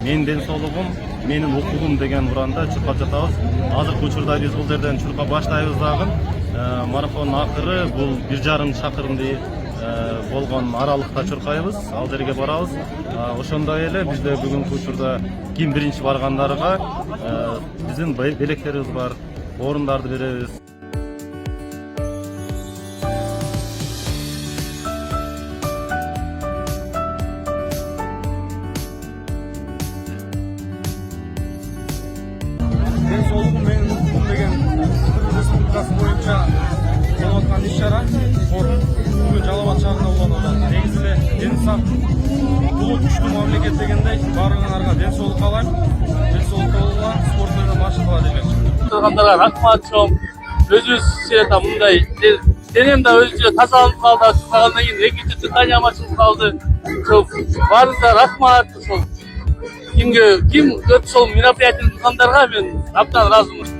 Менин ден соолугум, менин укугум деген уранда чуркап жатабыз. Азыркы учурда биз бул жерден чуркап баштайбыз дагы. Марафондун акыры бул 1,5 шакырымдай болгон аралыкта чуркайбыз. Ал жерге барабыз. Ошондой эле бизде бүгүнкү учурда ким биринчи баргандарга биздин белектерибиз бар, орундарды беребиз. Ден соолугум менин укугум деген Кыргыз Республикасы боюнча болуп аткан иш-чара бүгүн Жалал Абад шаарында болгон эле. Негизи эле дени сак, улуу күчтүү мамлекет дегендей баарыңарга ден соолук каалайм. Ден соолук болуңар, спорт менен машык кыла демекчимин. Тургандарга рахмат чоң. Өзүбүз сирета мындай денем да өзүнчө тазаланып калды. Чыккандан кийин экинчи дыханиям ачылып калды. Баарыңызга рахмат. Ким көп сол мероприятие кылгандарга мен абдан ыраазымын.